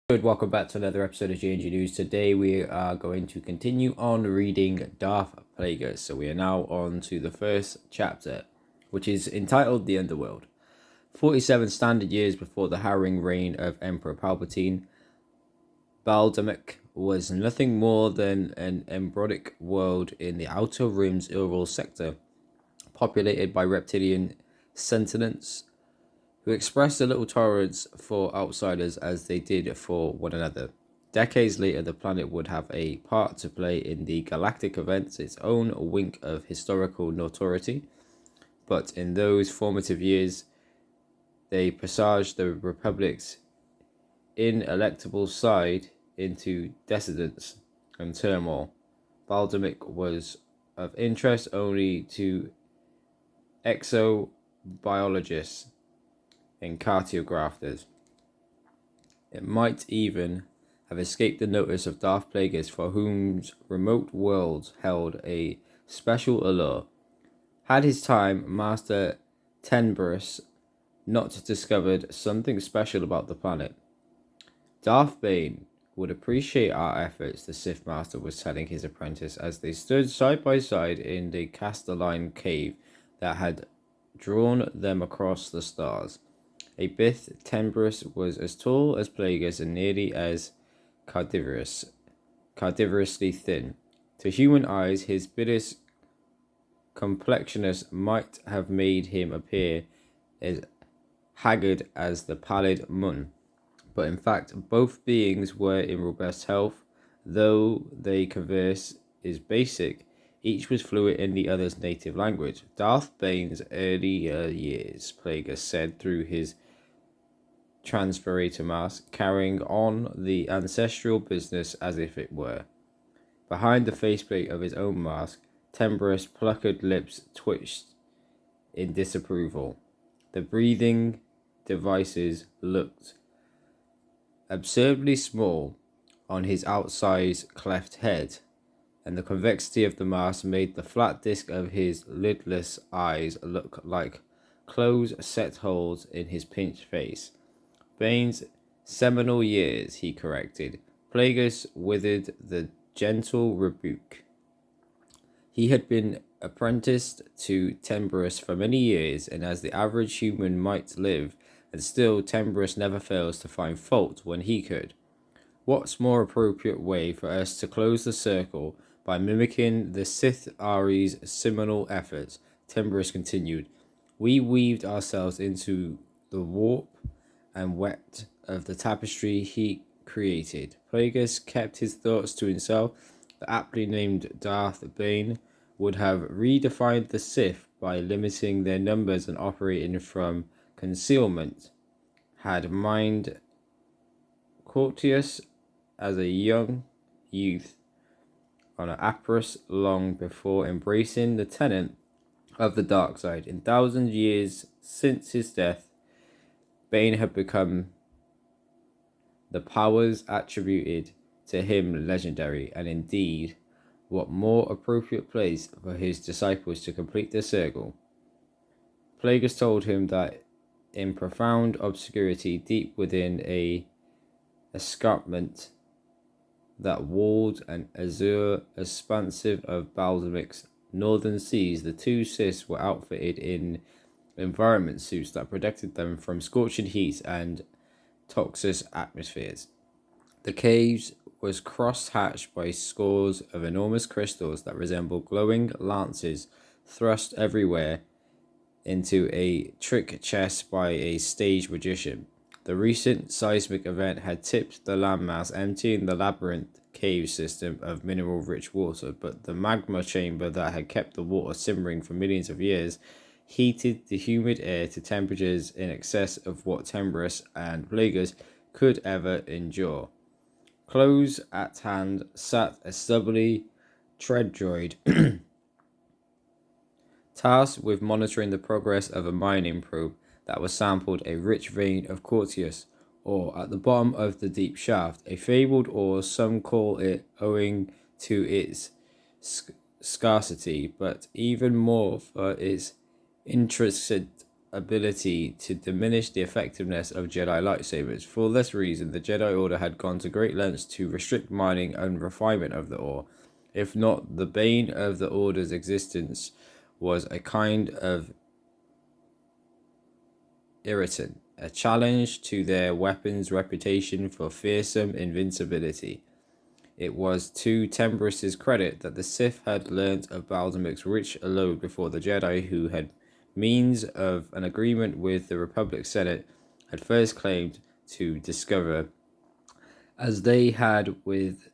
Good, welcome back to another episode of G&G News. Today we are going to continue on reading Darth Plagueis. So we are now on to the first chapter, which is entitled The Underworld. 47 standard years before the harrowing reign of Emperor Palpatine, Baldamic was nothing more than an embryonic world in the Outer Rim's Ural sector, populated by reptilian sentients who expressed a little tolerance for outsiders as they did for one another. Decades later, the planet would have a part to play in the galactic events, its own wink of historical notoriety. But in those formative years, they presaged the Republic's inelectable side into dissidence and turmoil. Baldamic was of interest only to exobiologists and cartographers. It might even have escaped the notice of Darth Plagueis, for whose remote worlds held a special allure. Had his time Master Tenbrus not discovered something special about the planet? Darth Bane would appreciate our efforts, the Sith Master was telling his apprentice as they stood side by side in the Castelline cave that had drawn them across the stars. A Bith Tenbrus was as tall as Plagueis and nearly as cardivorous, carnivorously thin. To human eyes, his biddest complexioness might have made him appear as haggard as the pallid moon. But in fact, both beings were in robust health. Though they converse is basic, each was fluent in the other's native language. Darth Bane's earlier years, Plagueis said through his transpirator mask, carrying on the ancestral business as if it were. Behind the faceplate of his own mask, Tenbrus' puckered lips twitched in disapproval. The breathing devices looked absurdly small on his outsized cleft head, and the convexity of the mask made the flat disc of his lidless eyes look like closed set holes in his pinched face. Bane's seminal years, he corrected. Plagueis withered the gentle rebuke. He had been apprenticed to Tenbrus for many years, and as the average human might live, and still Tenbrus never fails to find fault when he could. What's more appropriate way for us to close the circle by mimicking the Sith Ari's seminal efforts? Tenbrus continued. We weaved ourselves into the warp and weft of the tapestry he created. Plagueis kept his thoughts to himself. The aptly named Darth Bane would have redefined the Sith by limiting their numbers and operating from concealment. Had mind courteous as a young youth on an apprentice long before embracing the tenet of the dark side. In 1,000 years since his death, Bane had become the powers attributed to him legendary, and indeed, what more appropriate place for his disciples to complete the circle? Plagueis told him that in profound obscurity, deep within a escarpment that walled an azure expansive of Baldamic's northern seas, the two Siths were outfitted in environment suits that protected them from scorching heat and toxic atmospheres. The caves was cross-hatched by scores of enormous crystals that resembled glowing lances thrust everywhere into a trick chest by a stage magician. The recent seismic event had tipped the landmass, emptying the labyrinth cave system of mineral-rich water, but the magma chamber that had kept the water simmering for millions of years heated the humid air to temperatures in excess of what Tenbrus and Plagueis could ever endure. Close at hand sat a stubbly tread droid tasked with monitoring the progress of a mining probe that was sampled a rich vein of quartz ore at the bottom of the deep shaft, a fabled ore some call it owing to its scarcity, but even more for its intrinsic ability to diminish the effectiveness of Jedi lightsabers. For this reason, the Jedi Order had gone to great lengths to restrict mining and refinement of the ore. If not, the bane of the Order's existence was a kind of irritant, a challenge to their weapons' reputation for fearsome invincibility. It was to Tembrus's credit that the Sith had learnt of Baldamic's rich lode before the Jedi, who had means of an agreement with the Republic Senate, had first claimed to discover, as they had with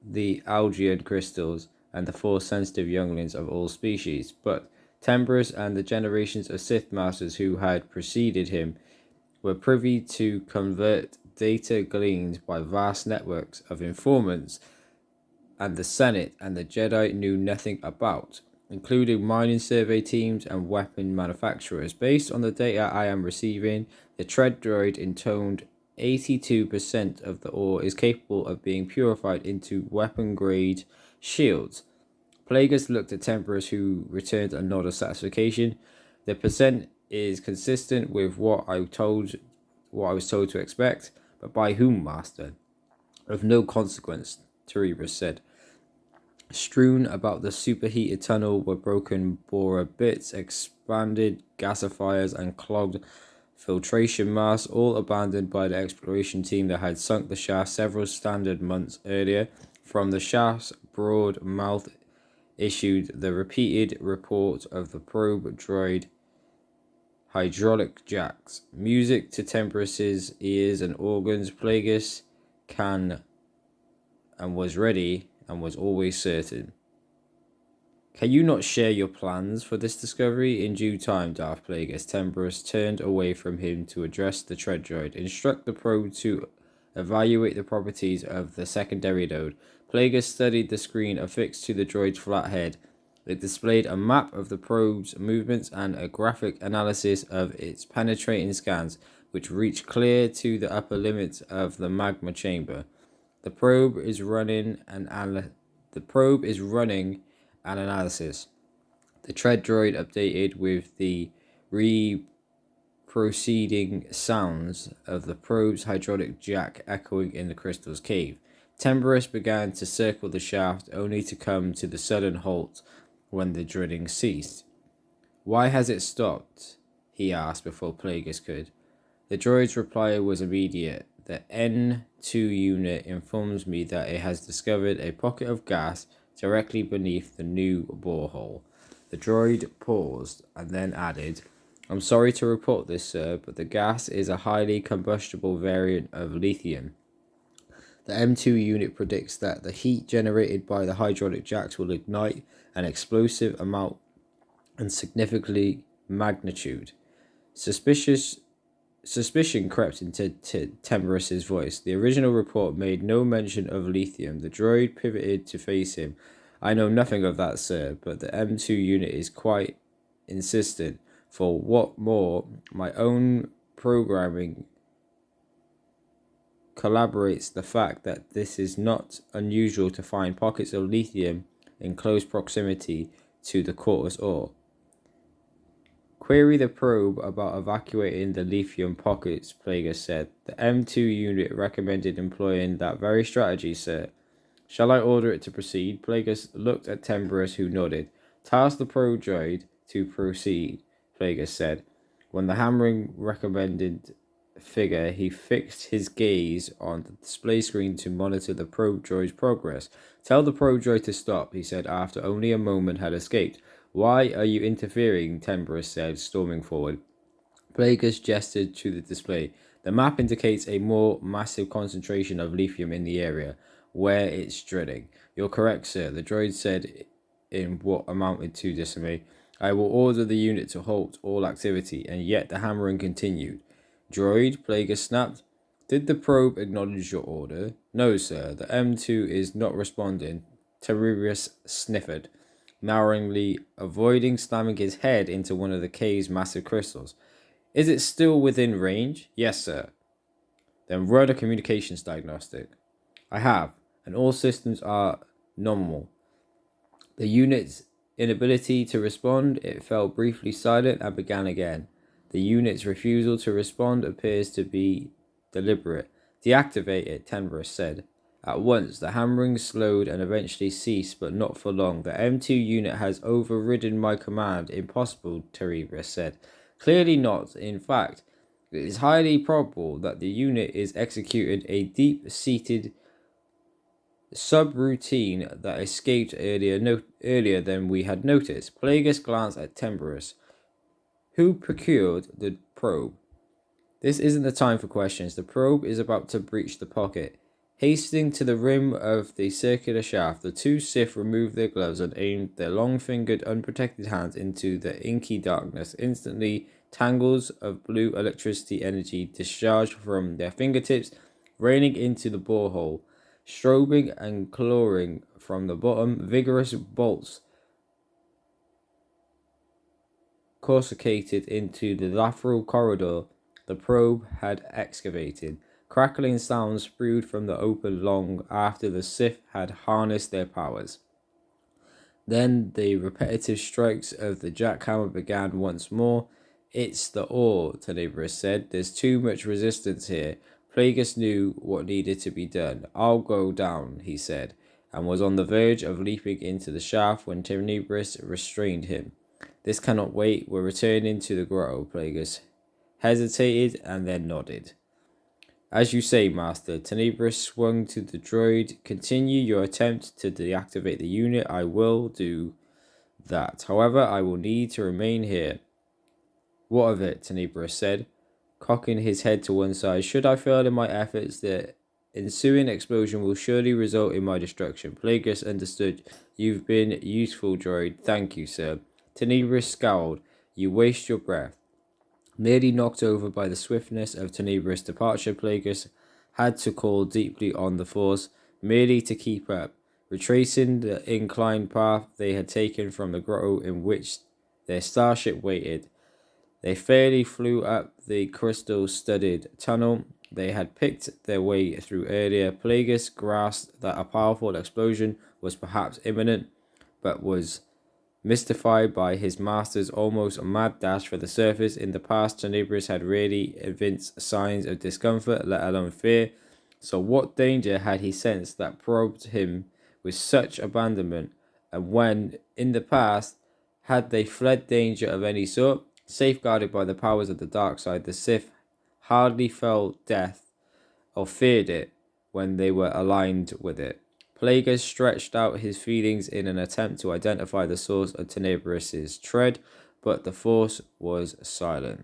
the Algian crystals and the four sensitive younglings of all species. But Tembrus and the generations of Sith masters who had preceded him were privy to convert data gleaned by vast networks of informants and the Senate and the Jedi knew nothing about, including mining survey teams and weapon manufacturers. Based on the data I am receiving, the tread droid intoned 82% of the ore is capable of being purified into weapon-grade shields. Plagueis looked at Temperus, who returned a nod of satisfaction. The percent is consistent with what I was told to expect, but by whom, Master? Of no consequence, Terebus said. Strewn about the superheated tunnel were broken borer bits, expanded gasifiers, and clogged filtration masks, all abandoned by the exploration team that had sunk the shaft several standard months earlier. From the shaft's broad mouth issued the repeated report of the probe droid hydraulic jacks. Music to Temperus's ears and organs. Plagueis can and was ready and was always certain. Can you not share your plans for this discovery? In due time, Darth Plagueis. Temperus turned away from him to address the tread droid. Instruct the probe to evaluate the properties of the secondary node. Plagueis studied the screen affixed to the droid's flat head. It displayed a map of the probe's movements and a graphic analysis of its penetrating scans, which reached clear to the upper limits of the magma chamber. The probe is running an analysis. The tread droid updated with the proceeding sounds of the probe's hydraulic jack echoing in the crystal's cave. Temperus began to circle the shaft, only to come to the sudden halt when the drilling ceased. Why has it stopped? He asked before Plagueis could. The droid's reply was immediate. The N2 unit informs me that it has discovered a pocket of gas directly beneath the new borehole. The droid paused and then added, I'm sorry to report this, sir, but the gas is a highly combustible variant of lithium. The M2 unit predicts that the heat generated by the hydraulic jacks will ignite an explosive amount and significantly magnitude. Suspicion crept into Temperus's voice. The original report made no mention of lithium. The droid pivoted to face him. I know nothing of that, sir, but the M2 unit is quite insistent. For what more, my own programming corroborates the fact that this is not unusual to find pockets of lithium in close proximity to the quartz ore. Query the probe about evacuating the lithium pockets, Plagueis said. The M2 unit recommended employing that very strategy, sir. Shall I order it to proceed? Plagueis looked at Temperus, who nodded. Task the probe droid to proceed, Plagueis said. When the hammering recommended figure, he fixed his gaze on the display screen to monitor the probe droid's progress. Tell the probe droid to stop, he said after only a moment had escaped. Why are you interfering? Temperus said, storming forward. Plagueis gestured to the display. The map indicates a more massive concentration of lithium in the area where it's drilling. You're correct, sir, the droid said in what amounted to dismay. I will order the unit to halt all activity, and yet the hammering continued. Droid, Plagueis snapped. Did the probe acknowledge your order? No, sir, the M2 is not responding. Terebus sniffed, narrowly, avoiding slamming his head into one of the cave's massive crystals. Is it still within range? Yes, sir. Then run a communications diagnostic. I have, and all systems are normal. The unit's inability to respond, it fell briefly silent and began again. The unit's refusal to respond appears to be deliberate. Deactivate it, Tenebris said. At once, the hammering slowed and eventually ceased, but not for long. The M2 unit has overridden my command. Impossible, Tenebris said. Clearly not. In fact, it is highly probable that the unit is executing a deep-seated subroutine that escaped earlier than we had noticed. Plagueis glanced at Tenebris. Who procured the probe? This isn't the time for questions. The probe is about to breach the pocket. Hastening to the rim of the circular shaft, the two Sith removed their gloves and aimed their long-fingered, unprotected hands into the inky darkness. Instantly, tangles of blue electricity energy discharged from their fingertips, raining into the borehole. Strobing and clawing from the bottom, vigorous bolts coruscated into the lateral corridor the probe had excavated. Crackling sounds spewed from the open long after the Sith had harnessed their powers. Then the repetitive strokes of the jackhammer began once more. It's the ore, Tenebris said. There's too much resistance here. Plagueis knew what needed to be done. I'll go down, he said, and was on the verge of leaping into the shaft when Tenebris restrained him. This cannot wait. We're returning to the grotto, Plagueis hesitated and then nodded. As you say, Master. Tenebris swung to the droid. Continue your attempt to deactivate the unit. I will do that. However, I will need to remain here. What of it? Tenebris said, cocking his head to one side. Should I fail in my efforts, the ensuing explosion will surely result in my destruction. Plagueis understood. You've been useful, droid. Thank you, sir. Tenebris scowled. You waste your breath. Nearly knocked over by the swiftness of Tenebris' departure, Plagueis had to call deeply on the Force, merely to keep up. Retracing the inclined path they had taken from the grotto in which their starship waited, they fairly flew up the crystal-studded tunnel they had picked their way through earlier. Plagueis grasped that a powerful explosion was perhaps imminent, but was mystified by his master's almost mad dash for the surface. In the past, Tenebris had rarely evinced signs of discomfort, let alone fear. So what danger had he sensed that probed him with such abandonment? And when, in the past, had they fled danger of any sort? Safeguarded by the powers of the dark side, the Sith hardly felt death or feared it when they were aligned with it. Plagueis stretched out his feelings in an attempt to identify the source of Tenebris' tread, but the Force was silent.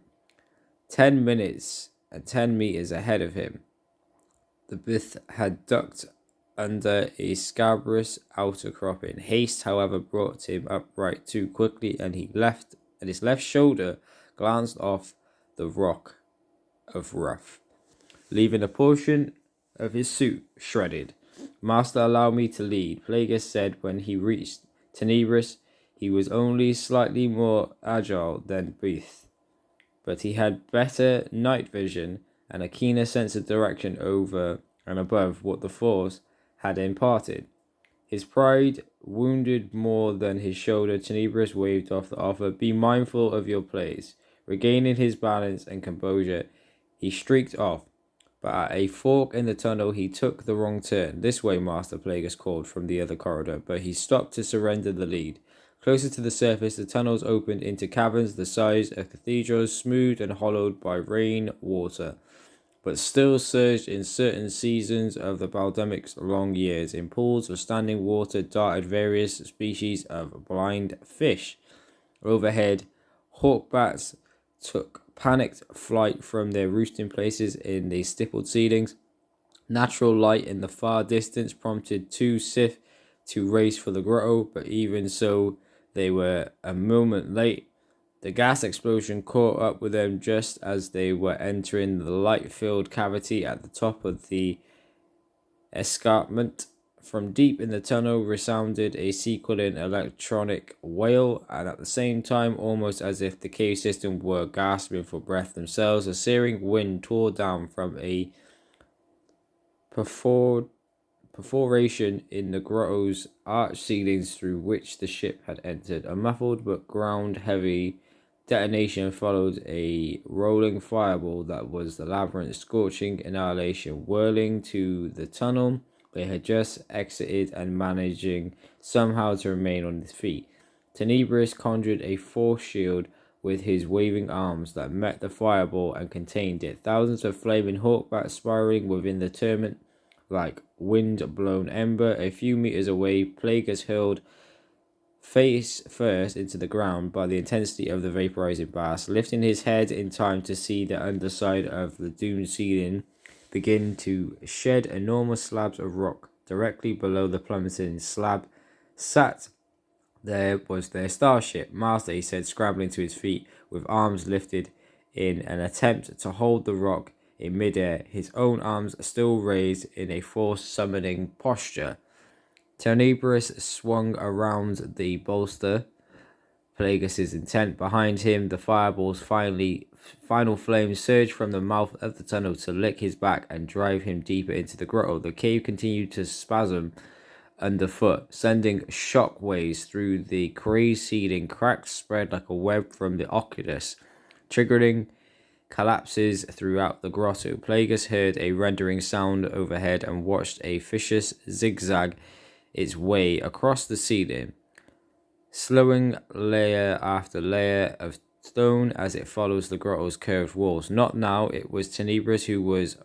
10 minutes and 10 meters ahead of him, the Bith had ducked under a scabrous outcropping. Haste, however, brought him upright too quickly, and his left shoulder glanced off the rock of rough, leaving a portion of his suit shredded. Master, allow me to lead, Plagueis said when he reached Tenebris. He was only slightly more agile than Bith, but he had better night vision and a keener sense of direction over and above what the Force had imparted. His pride wounded more than his shoulder. Tenebris waved off the offer. Be mindful of your place. Regaining his balance and composure, he streaked off. But at a fork in the tunnel, he took the wrong turn. This way, Master, Plagueis called from the other corridor, but he stopped to surrender the lead. Closer to the surface, the tunnels opened into caverns the size of cathedrals, smoothed and hollowed by rain water, but still surged in certain seasons of the Baldemic's long years. In pools of standing water darted various species of blind fish. Overhead, hawkbats took panicked flight from their roosting places in the stippled ceilings. Natural light in the far distance prompted two Sith to race for the grotto, but even so, they were a moment late. The gas explosion caught up with them just as they were entering the light-filled cavity at the top of the escarpment. From deep in the tunnel resounded a sequeling electronic wail, and at the same time, almost as if the cave system were gasping for breath themselves, a searing wind tore down from a perforation in the grotto's arched ceilings through which the ship had entered. A muffled but ground-heavy detonation followed a rolling fireball that was the labyrinth's scorching annihilation, whirling to the tunnel they had just exited and managing somehow to remain on his feet. Tenebris conjured a force shield with his waving arms that met the fireball and contained it. Thousands of flaming hawkbats spiraling within the turment like wind-blown ember. A few meters away, Plagueis hurled face first into the ground by the intensity of the vaporizing blast, lifting his head in time to see the underside of the doomed ceiling begin to shed enormous slabs of rock. Directly below the plummeting slab sat there was their starship. Master, he said, scrambling to his feet with arms lifted in an attempt to hold the rock in midair, his own arms still raised in a forced summoning posture. Tenebris swung around the bolster, Plagueis' intent behind him. The fireball's final flames surged from the mouth of the tunnel to lick his back and drive him deeper into the grotto. The cave continued to spasm underfoot, sending shock waves through the crazed ceiling. Cracks spread like a web from the oculus, triggering collapses throughout the grotto. Plagueis heard a rending sound overhead and watched a vicious zigzag its way across the ceiling, slowing layer after layer of stone as it follows the grotto's curved walls. Not now, it was Tenebris who was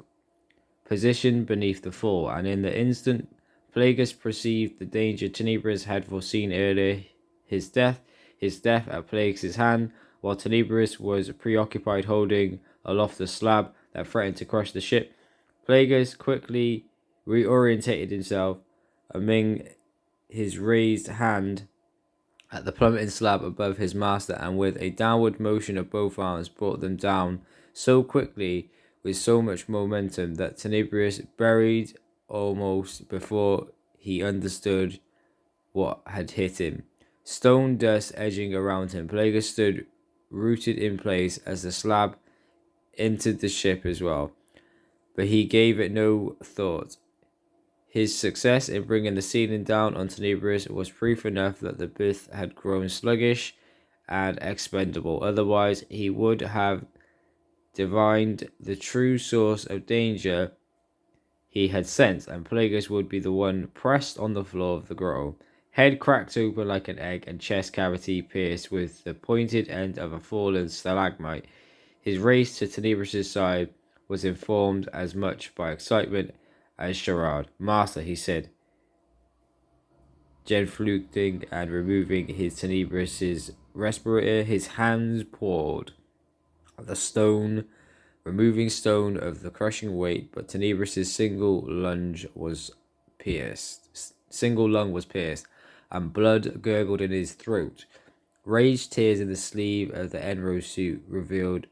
positioned beneath the fall, and in the instant Plagueis perceived the danger Tenebris had foreseen earlier, his death at Plagueis' hand, while Tenebris was preoccupied holding aloft the slab that threatened to crush the ship. Plagueis quickly reorientated himself, aiming his raised hand at the plummeting slab above his master, and with a downward motion of both arms brought them down so quickly with so much momentum that Tenebris buried almost before he understood what had hit him. Stone dust edging around him, Plagueis stood rooted in place as the slab entered the ship as well, but he gave it no thought. His success in bringing the ceiling down on Tenebris was proof enough that the Bith had grown sluggish and expendable. Otherwise, he would have divined the true source of danger he had sensed, and Plagueis would be the one pressed on the floor of the grotto, head cracked open like an egg and chest cavity pierced with the pointed end of a fallen stalagmite. His race to Tenebris' side was informed as much by excitement as charade. Master, he said, genuflecting and removing his Tenebris' respirator, his hands poured the stone, removing stone of the crushing weight, but Tenebris' single lung was pierced, and blood gurgled in his throat. Rage tears in the sleeve of the Enro suit revealed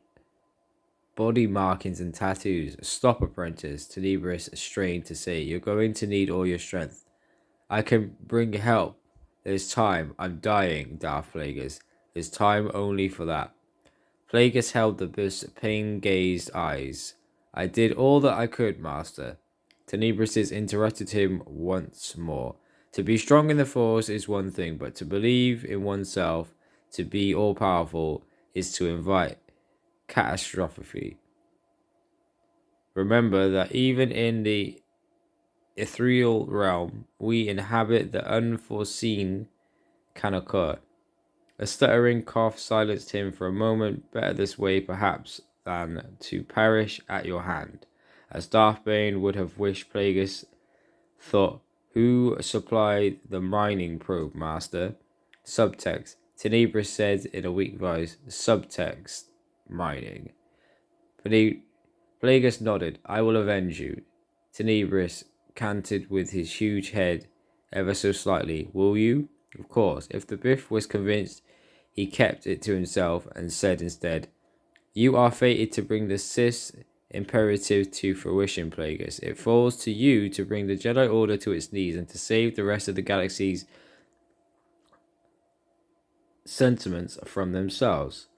body markings and tattoos. Stop, apprentice, Tenebris strained to say. You're going to need all your strength. I can bring help. There's time. I'm dying, Darth Plagueis. There's time only for that. Plagueis held the Bith's pain-gazed eyes. I did all that I could, Master. Tenebris interrupted him once more. To be strong in the Force is one thing, but to believe in oneself, to be all-powerful, is to invite catastrophe. Remember that even in the ethereal realm we inhabit, the unforeseen can occur. A stuttering cough silenced him for a moment. Better this way, perhaps, than to perish at your hand. As Darth Bane would have wished, Plagueis thought. Who supplied the mining probe, Master? Subtext. Tenebris said in a weak voice. Subtext. Mining. Plagueis nodded. I will avenge you. Tenebris canted with his huge head ever so slightly. Will you? Of course. If the Bith was convinced, he kept it to himself and said instead, you are fated to bring the Sith's imperative to fruition, Plagueis. It falls to you to bring the Jedi Order to its knees and to save the rest of the galaxy's sentiments from themselves.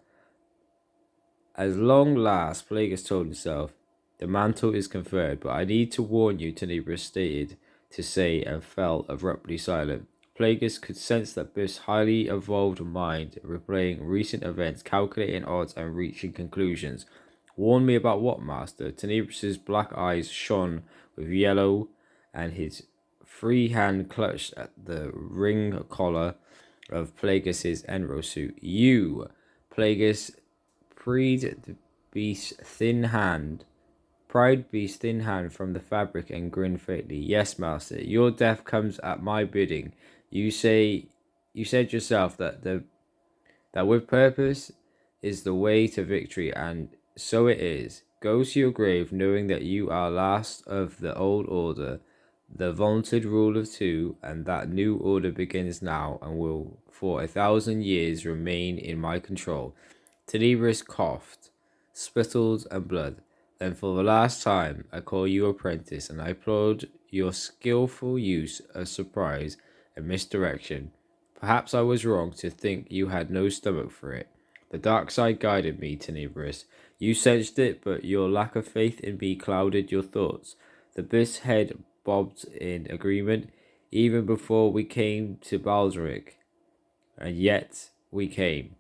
As long last, Plagueis told himself, the mantle is conferred, but I need to warn you, Tenebris stated to say and fell abruptly silent. Plagueis could sense that Biff's highly evolved mind, replaying recent events, calculating odds, and reaching conclusions. Warn me about what, Master? Tenebrous' black eyes shone with yellow, and his free hand clutched at the ring collar of Plagueis' Enro suit. You, Plagueis, freed the beast's thin hand pried Beast's thin hand from the fabric and grinned faintly. Yes, master, your death comes at my bidding. You said yourself that with purpose is the way to victory, and so it is. Go to your grave knowing that you are last of the old order, the vaunted rule of two, and that new order begins now and will for 1,000 years remain in my control. Tenebris coughed, spittled, and blood. Then for the last time, I call you apprentice, and I applaud your skillful use of surprise and misdirection. Perhaps I was wrong to think you had no stomach for it. The dark side guided me, Tenebris. You sensed it, but your lack of faith in me clouded your thoughts. The Biff's head bobbed in agreement, even before we came to Baldric. And yet we came.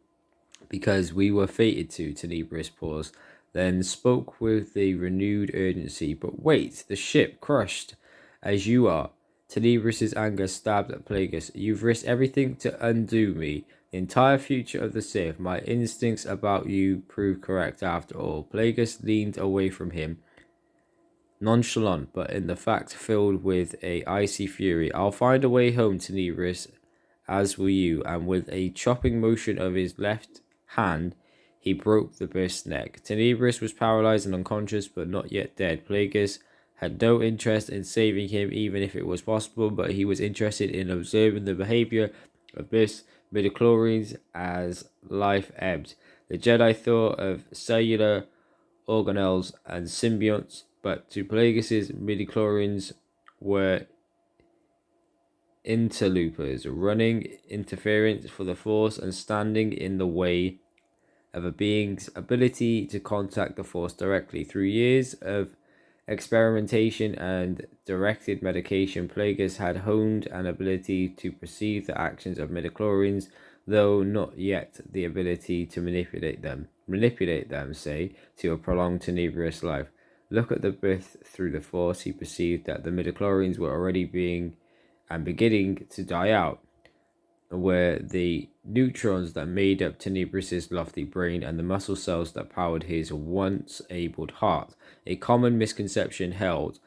Because we were fated to, Tenebris paused, then spoke with a renewed urgency. But wait, the ship crushed, as you are. Tenebris' anger stabbed at Plagueis. You've risked everything to undo me. The entire future of the Sith. My instincts about you proved correct after all. Plagueis leaned away from him, nonchalant, but in the fact filled with a icy fury. I'll find a way home, Tenebris, as will you. And with a chopping motion of his left hand, he broke the Biff's neck. Tenebris was paralyzed and unconscious, but not yet dead. Plagueis had no interest in saving him, even if it was possible, but he was interested in observing the behavior of Biff's midichlorians as life ebbed. The Jedi thought of cellular organelles and symbionts, but to Plagueis' midichlorians were interlopers, running interference for the Force and standing in the way of a being's ability to contact the Force directly. Through years of experimentation and directed medication, Plagueis had honed an ability to perceive the actions of midichlorians, though not yet the ability to manipulate them, say, to a prolonged tenebrous life. Look at the Biff through the Force. He perceived that the midichlorians were already beginning to die out, where the neutrons that made up Tenebris' lofty brain and the muscle cells that powered his once abled heart. A common misconception held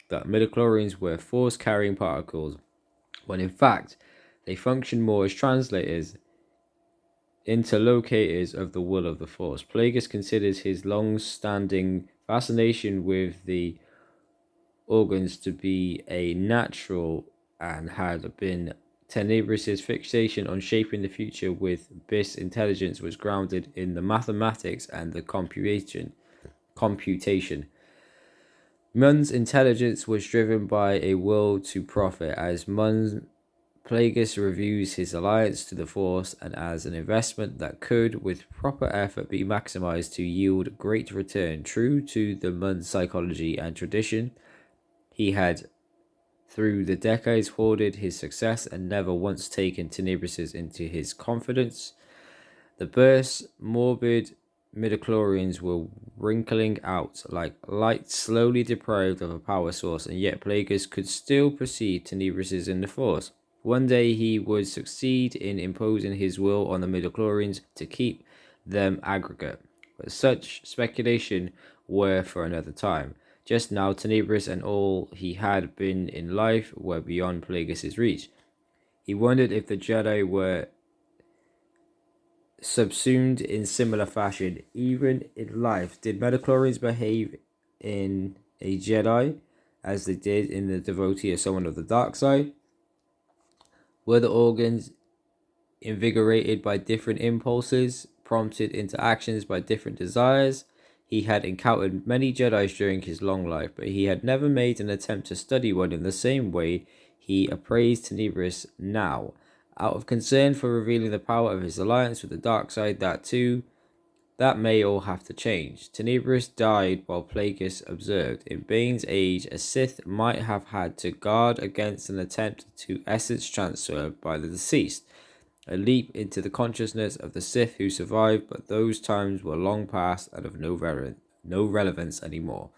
that midichlorians were force-carrying particles, when in fact they functioned more as translators, interlocutors of the will of the Force. Plagueis considers his long-standing fascination with the organs to be a natural and had been Tenebris' fixation on shaping the future with Biff's intelligence was grounded in the mathematics and the computation. Mun's intelligence was driven by a will to profit, as Plagueis reviews his alliance to the Force and as an investment that could, with proper effort, be maximized to yield great return. True to the Mun psychology and tradition, he had through the decades hoarded his success and never once taken Tenebris into his confidence. The Biff's morbid midichlorians were wrinkling out like light slowly deprived of a power source, and yet Plagueis could still perceive Tenebris in the Force. One day he would succeed in imposing his will on the midichlorians to keep them aggregate, but such speculation were for another time. Just now, Tenebris and all he had been in life were beyond Plagueis' reach. He wondered if the Jedi were subsumed in similar fashion. Even in life, did midichlorians behave in a Jedi as they did in the devotee of someone of the dark side? Were the organs invigorated by different impulses, prompted into actions by different desires? He had encountered many Jedis during his long life, but he had never made an attempt to study one in the same way he appraised Tenebris now. Out of concern for revealing the power of his alliance with the dark side, that too That may all have to change. Tenebris died while Plagueis observed. In Bane's age, a Sith might have had to guard against an attempt to essence transfer by the deceased, a leap into the consciousness of the Sith who survived, but those times were long past and of no relevance anymore.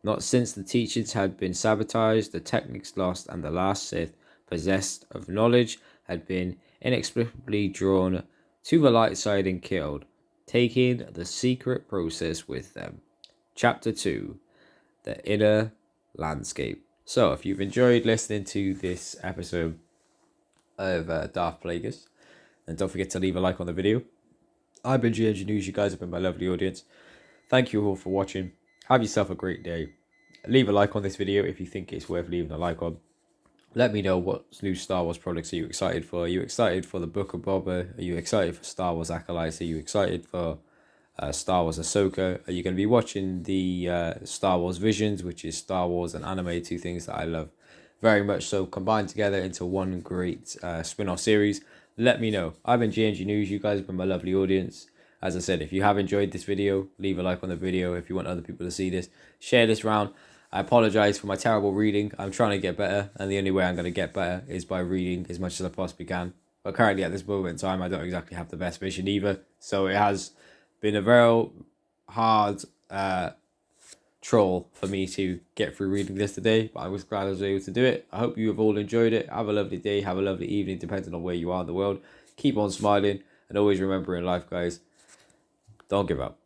Not since the teachings had been sabotaged, the techniques lost, and the last Sith, possessed of knowledge, had been inexplicably drawn to the light side and killed, taking the secret process with them. Chapter 2: The Inner Landscape. So, if you've enjoyed listening to this episode of Darth Plagueis, then don't forget to leave a like on the video. I've been GNG News, you guys have been my lovely audience. Thank you all for watching. Have yourself a great day. Leave a like on this video if you think it's worth leaving a like on. Let me know what new Star Wars products are you excited for. Are you excited for the Book of Boba? Are you excited for Star Wars Acolytes? Are you excited for Star Wars Ahsoka? Are you going to be watching the Star Wars Visions, which is Star Wars and anime, two things that I love very much so, combined together into one great spin-off series? Let me know. I've been GNG News. You guys have been my lovely audience. As I said, if you have enjoyed this video, leave a like on the video. If you want other people to see this, share this round. I apologize for my terrible reading. I'm trying to get better, and the only way I'm going to get better is by reading as much as I possibly can. But currently at this moment in time, I don't exactly have the best vision either. So it has been a very hard troll for me to get through reading this today, but I was glad I was able to do it. I hope you have all enjoyed it. Have a lovely day, have a lovely evening, depending on where you are in the world. Keep on smiling, and always remember in life, guys, don't give up.